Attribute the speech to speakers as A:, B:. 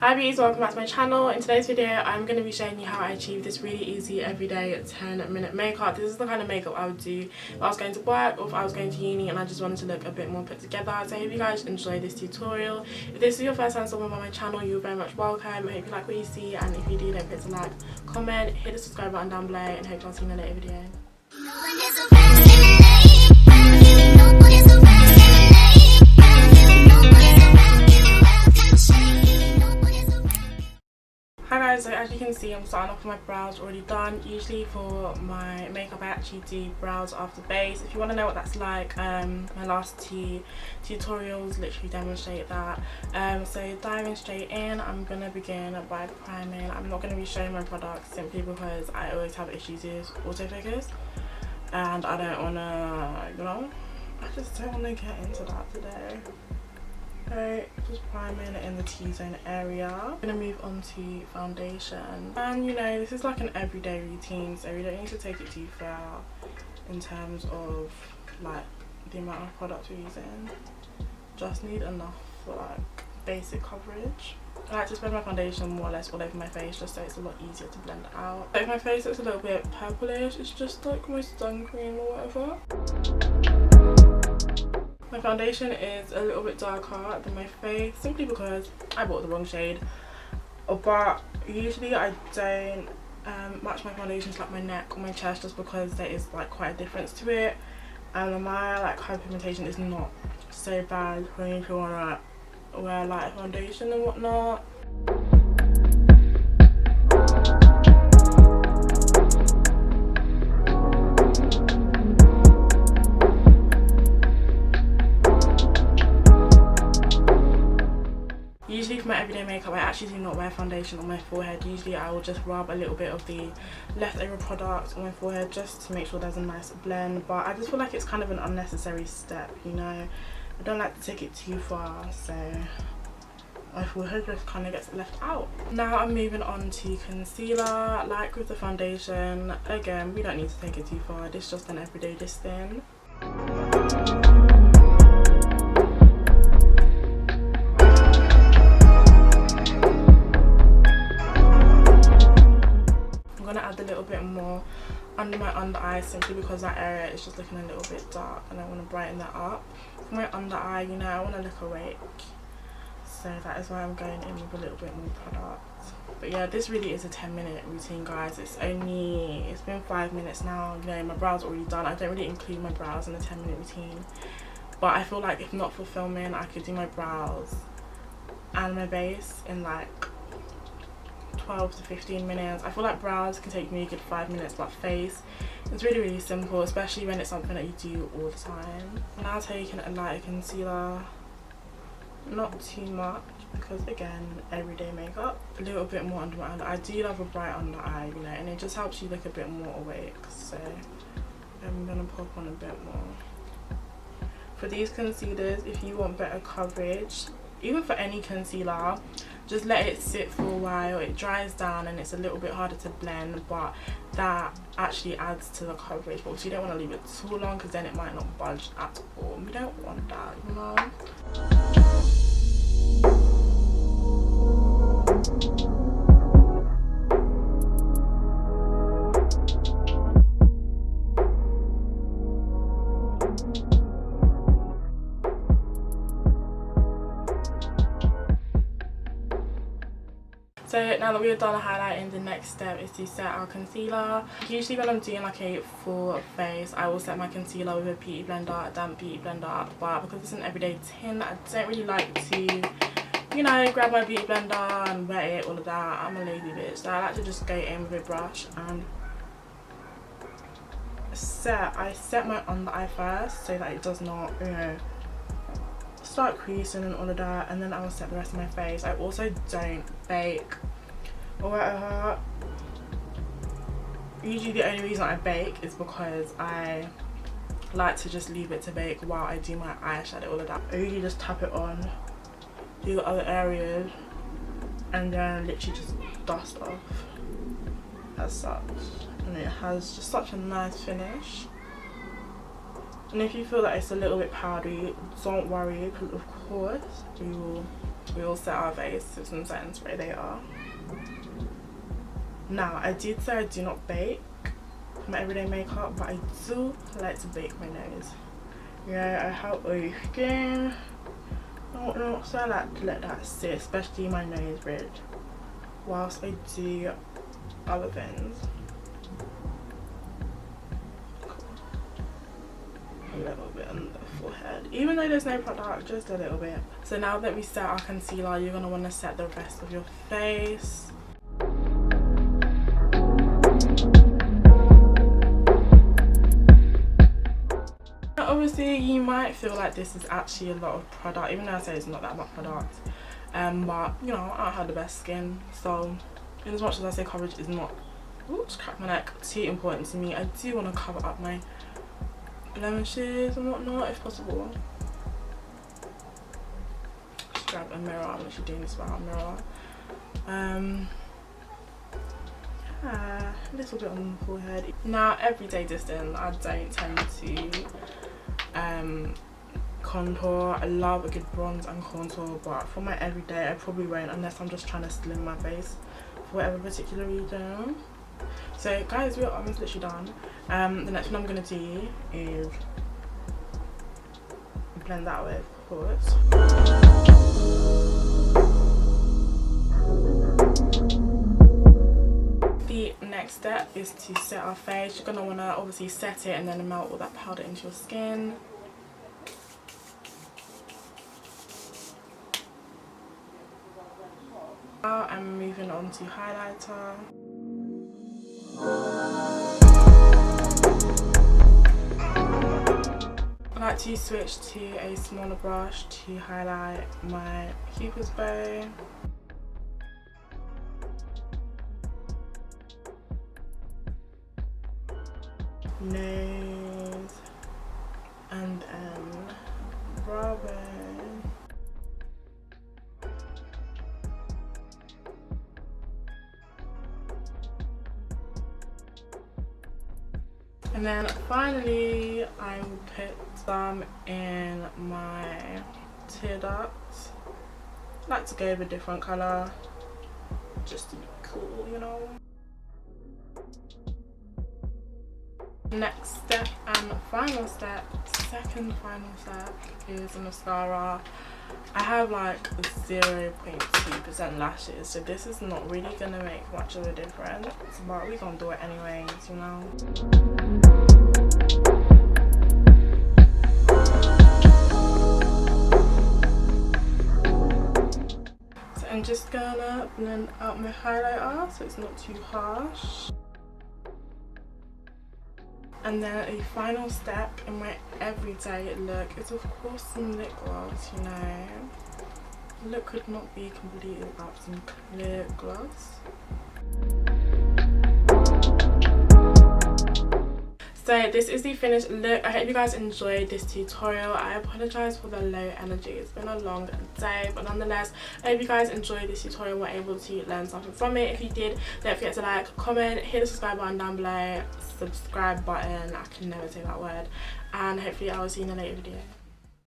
A: Hi beauties, welcome back to my channel. In today's video I'm going to be showing you how I achieve this really easy everyday 10-minute makeup. This is the kind of makeup I would do if I was going to work or if I was going to uni and I just wanted to look a bit more put together. So I hope you guys enjoy this tutorial. If this is your first time stopping by my channel, you're very much welcome. I hope you like what you see, and if you do, don't forget to like, comment, hit the subscribe button down below, and hope I'll see you in a later video. Hi guys, so as you can see I'm starting off with my brows already done. Usually for my makeup I actually do brows after base. If you want to know what that's like, my last two tutorials literally demonstrate that. So diving straight in, I'm going to begin by priming. I'm not going to be showing my products simply because I always have issues with autofocus and I don't want to, I just don't want to get into that today. So just priming in the T-zone area. I'm going to move on to foundation. And this is like an everyday routine, so we don't need to take it too far in terms of like the amount of product we're using. Just need enough for like basic coverage. I like to spread my foundation more or less all over my face just so it's a lot easier to blend it out. So if my face looks a little bit purplish, it's just like my sun cream or whatever. My foundation is a little bit darker than my face simply because I bought the wrong shade, but usually I don't match my foundation to like my neck or my chest just because there is like quite a difference to it, and my like hyperpigmentation is not so bad when you want to wear light foundation and whatnot. Usually for my everyday makeup I actually do not wear foundation on my forehead. Usually I will just rub a little bit of the leftover product on my forehead just to make sure there's a nice blend, but I just feel like it's kind of an unnecessary step, I don't like to take it too far, so my forehead just kind of gets left out. Now I'm moving on to concealer. Like with the foundation, again we don't need to take it too far, this is just an everyday thing. A little bit more under my under eye simply because that area is just looking a little bit dark and I want to brighten that up. For my under eye, I want to look awake, so that is why I'm going in with a little bit more product. But yeah, this really is a 10-minute routine, guys. It's been 5 minutes now. My brows are already done. I don't really include my brows in the 10-minute routine, but I feel like if not for filming I could do my brows and my base in like 12 to 15 minutes. I feel like brows can take me a good 5 minutes, but face, it's really simple, especially when it's something that you do all the time. Now taking a lighter concealer, not too much because again everyday makeup. A little bit more under my under. I do love a bright under eye, and it just helps you look a bit more awake, so I'm gonna pop on a bit more. For these concealers, if you want better coverage, even for any concealer, just let it sit for a while. It dries down and it's a little bit harder to blend, but that actually adds to the coverage. But you don't want to leave it too long because then it might not budge at all. We don't want that, So now that we've done highlighting, the next step is to set our concealer. Usually when I'm doing like a full face, I will set my concealer with a beauty blender, a damp beauty blender, but because it's an everyday tin, I don't really like to, grab my beauty blender and wet it, all of that. I'm a lazy bitch, so I like to just go in with a brush and I set my under eye first so that it does not, start creasing and all of that, and then I will set the rest of my face. I also don't bake or whatever. Usually the only reason I bake is because I like to just leave it to bake while I do my eyeshadow, all of that. I usually just tap it on, do the other areas, and then literally just dust off as such, and it has just such a nice finish. And if you feel that it's a little bit powdery, don't worry, because of course we will we all set our face with some setting spray later. Now, I did say I do not bake my everyday makeup, but I do like to bake my nose. Yeah, I have oily skin. No, so I like to let that sit, especially my nose bridge, whilst I do other things. Cool. A little bit on the forehead, even though there's no product, just a little bit. So now that we set our concealer, you're going to want to set the rest of your face. Obviously, you might feel like this is actually a lot of product, even though I say it's not that much product. But you know, I don't have the best skin, so in as much as I say coverage is not, oops, crack my neck, too important to me, I do want to cover up my blemishes and whatnot if possible. Just grab a mirror. I'm literally doing this without a mirror. Yeah, a little bit on the forehead. Now, everyday distance, I don't tend to contour. I love a good bronze and contour, but for my everyday I probably won't, unless I'm just trying to slim my face for whatever particular reason. So guys, we're almost literally done. The next thing I'm gonna do is blend that with, of course. The next step is to set our face. You're gonna wanna obviously set it and then melt all that powder into your skin. Now I'm moving on to highlighter. I like to switch to a smaller brush to highlight my cupid's bow. Nose, and brow bone. And then finally I will put some in my tear ducts. I like to go with a different colour just to be cool, you know. Next step and final step, second final step, is mascara. I have like 0.2% lashes, so this is not really gonna make much of a difference, but we're gonna do it anyways, you know. So I'm just gonna blend out my highlighter so it's not too harsh. And then a final step in my everyday look is of course some lip gloss, you know. The look could not be completed without some clear gloss. So this is the finished look. I hope you guys enjoyed this tutorial. I apologize for the low energy. It's been a long day, but nonetheless, I hope you guys enjoyed this tutorial and were able to learn something from it. If you did, don't forget to like, comment, hit the subscribe button down below. Subscribe button, I can never say that word. And hopefully I will see you in a later video.